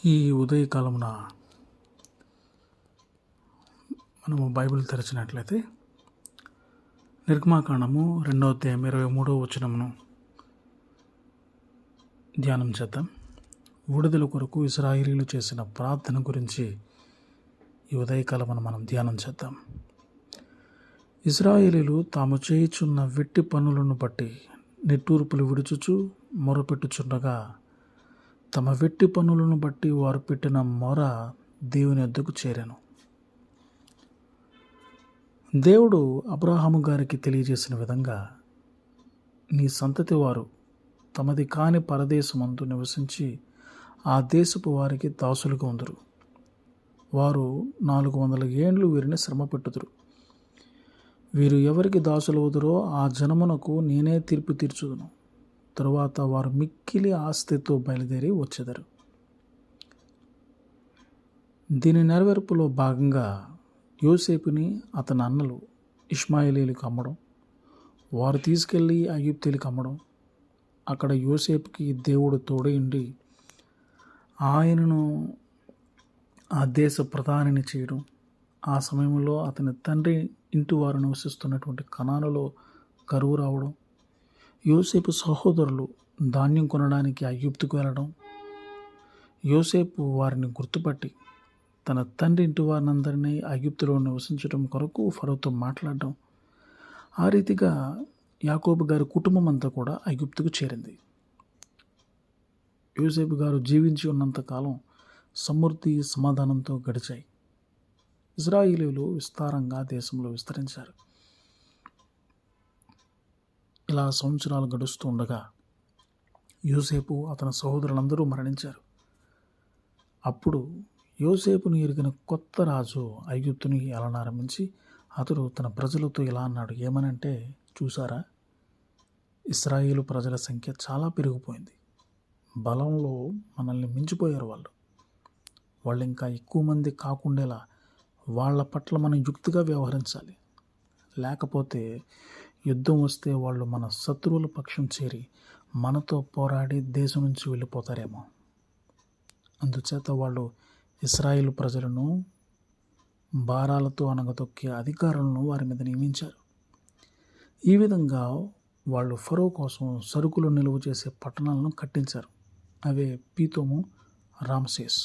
ఈ ఉదయకాలమున మనము బైబిల్ తెరచినట్లయితే నిర్గమాకాండము 2వ అధ్యాయం 23వ వచనమును ధ్యానం చేద్దాం. విడుదల కొరకు ఇశ్రాయేలీయులు చేసిన ప్రార్థన గురించి ఈ ఉదయకాలమున మనం ధ్యానం చేద్దాం. ఇశ్రాయేలీయులు తాము చేయుచున్న వెట్టి పనులను బట్టి నిట్టూర్పులు విడుచుచు మొరపెట్టుచుండగా తమ వెట్టి పనులను బట్టి వారు పెట్టిన మొర దేవుని యొద్దకు చేరాను. దేవుడు అబ్రహాము గారికి తెలియజేసిన విధంగా నీ సంతతి వారు తమది కాని పరదేశమందు నివసించి ఆ దేశపు వారికి దాసులుగా ఉందరు. వారు 400 ఏండ్లు వీరిని శ్రమ పెట్టుదురు. వీరు ఎవరికి దాసులవుదురో ఆ జనమునకు నేనే తీర్పు తీర్చుదును. తరువాత వారు మిక్కిలి ఆస్తితో బయలుదేరి వచ్చెదరు. దీని నెరవేర్పులో భాగంగా యోసేపుని అతని అన్నలు ఇష్మాయేలీలకు అమ్మడం, వారు తీసుకెళ్ళి ఐగుప్తీయులకు అమ్మడం, అక్కడ యోసేపుకి దేవుడు తోడయుండి ఆయనను ఆ దేశ ప్రధానిని చేయడం, ఆ సమయంలో అతని తండ్రి ఇంటి వారు నివసిస్తున్నటువంటి కనానులో కరువు రావడం, యోసేపు సహోదరులు ధాన్యం కొనడానికి ఐగుప్తుకు వెళ్ళడం, యోసేపు వారిని గుర్తుపట్టి తన తండ్రి ఇంటి వారినందరినీ ఐగుప్తులో నివసించడం కొరకు ఫరోతో మాట్లాడడం, ఆ రీతిగా యాకోబు గారి కుటుంబం అంతా కూడా ఐగుప్తుకు చేరింది. యోసేపు గారు జీవించి ఉన్నంతకాలం సమృద్ధి సమాధానంతో గడిచాయి. ఇశ్రాయేలీయులు విస్తారంగా దేశంలో విస్తరించారు. ఇలా సంవత్సరాలు గడుస్తూ ఉండగా యోసేపు అతని సహోదరులందరూ మరణించారు. అప్పుడు యోసేపును ఎరిగిన కొత్త రాజు ఐగుప్తుని ఏలనారంభించి అతడు తన ప్రజలతో ఇలా అన్నాడు. ఏమనంటే, చూసారా, ఇశ్రాయేలు ప్రజల సంఖ్య చాలా పెరిగిపోయింది. బలంలో మనల్ని మించిపోయారు. వాళ్ళు ఇంకా ఎక్కువ మంది కాకుండేలా వాళ్ళ పట్ల మనం యుక్తిగా వ్యవహరించాలి. లేకపోతే యుద్ధం వస్తే వాళ్ళు మన శత్రువుల పక్షం చేరి మనతో పోరాడి దేశం నుంచి వెళ్ళిపోతారేమో. అందుచేత వాళ్ళు ఇశ్రాయేలు ప్రజలను భారాలతో అనగతొక్కే అధికారులను వారి మీద నియమించారు. ఈ విధంగా వాళ్ళు ఫరో కోసం సరుకులు నిలువ చేసే పట్టణాలను కట్టించారు. అవే పీతోము, రామ్సేస్.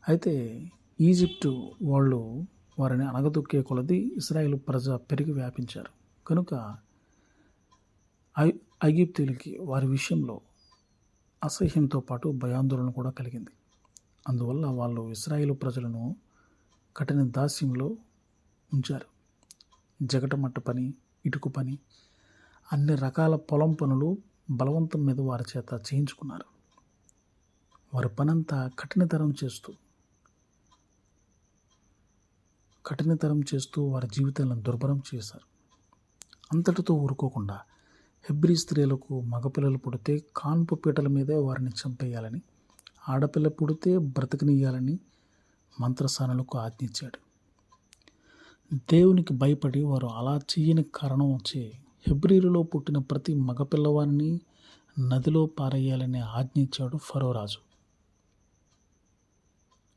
అయితే ఈజిప్టు వాళ్ళు వారిని అనగదొక్కే కొలది ఇశ్రాయేలు ప్రజ పెరిగి వ్యాపించారు. కనుక ఐగుప్తీయులకి వారి విషయంలో అసహ్యంతో పాటు భయాందోళన కూడా కలిగింది. అందువల్ల వాళ్ళు ఇశ్రాయేలు ప్రజలను కఠిన దాస్యంలో ఉంచారు. జగటమట్ట పని, ఇటుకు పని, అన్ని రకాల పొలం పనులు బలవంతం మీద వారి చేత చేయించుకున్నారు. వారి పనంతా కఠినతరం చేస్తూ వారి జీవితాలను దుర్భరం చేశారు. అంతటితో ఊరుకోకుండా హెబ్రీ స్త్రీలకు మగపిల్లలు పుడితే కాన్పు పీటల మీదే వారిని చంపేయాలని, ఆడపిల్ల పుడితే బ్రతకనియాలని మంత్రసానులకు ఆజ్ఞించాడు. దేవునికి భయపడి వారు అలా చేయని కారణం వచ్చి హెబ్రీలలో పుట్టిన ప్రతి మగపిల్లవారిని నదిలో పారేయాలని ఆజ్ఞించాడు ఫరో రాజు.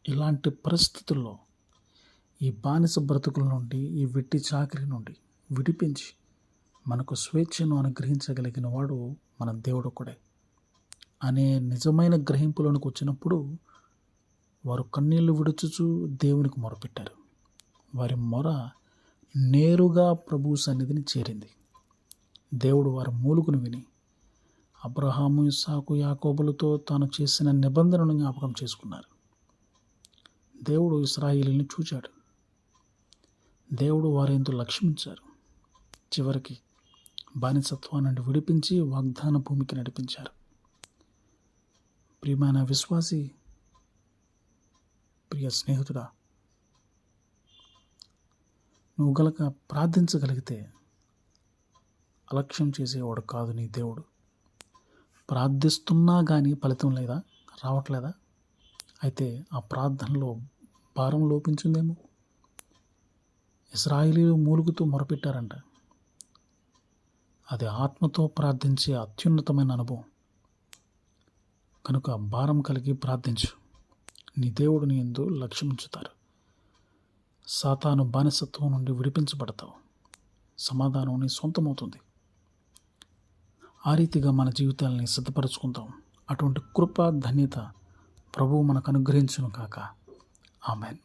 ఇలాంటి పరిస్థితుల్లో ఈ బానిస బ్రతుకుల నుండి, ఈ వెట్టి చాకరీ నుండి విడిపించి మనకు స్వేచ్ఛను అనుగ్రహించగలిగిన వాడు మన దేవుడు ఒకడే అనే నిజమైన గ్రహింపులోనికి వచ్చినప్పుడు వారు కన్నీళ్లు విడుచుచు దేవునికి మొరపెట్టారు. వారి మొర నేరుగా ప్రభు సన్నిధిని చేరింది. దేవుడు వారి మూలుగును విని అబ్రహాము, ఇస్సాకు, యాకోబులతో తాను చేసిన నిబంధనను జ్ఞాపకం చేసుకున్నారు. దేవుడు ఇశ్రాయేలుని చూచాడు. దేవుడు వారెంతో లక్ష్మించారు. చివరికి బానిసత్వం నుండి విడిపించి వాగ్దాన భూమికి నడిపించారు. ప్రియమైన విశ్వాసి, ప్రియ స్నేహితుడా, నువ్వు గలక ప్రార్థించగలిగితే అలక్ష్యం చేసేవాడు కాదు నీ దేవుడు. ప్రార్థిస్తున్నా కానీ ఫలితం రావట్లేదా? అయితే ఆ ప్రార్థనలో భారం లోపించిందేమో. ఇశ్రాయేలీయులు మూలుగుతూ మొరపెట్టారంట. అది ఆత్మతో ప్రార్థించే అత్యున్నతమైన అనుభవం. కనుక భారం కలిగి ప్రార్థించు. నీ దేవుడు నీ యందు లక్ష్యముంచుతారు. సాతాను బానిసత్వం నుండి విడిపించబడతావు. సమాధానం నీ సొంతమవుతుంది. ఆ రీతిగా మన జీవితాలని సిద్ధపరచుకుందాం. అటువంటి కృప ధన్యత ప్రభువు మనకు అనుగ్రహించును కాక. ఆమెన్.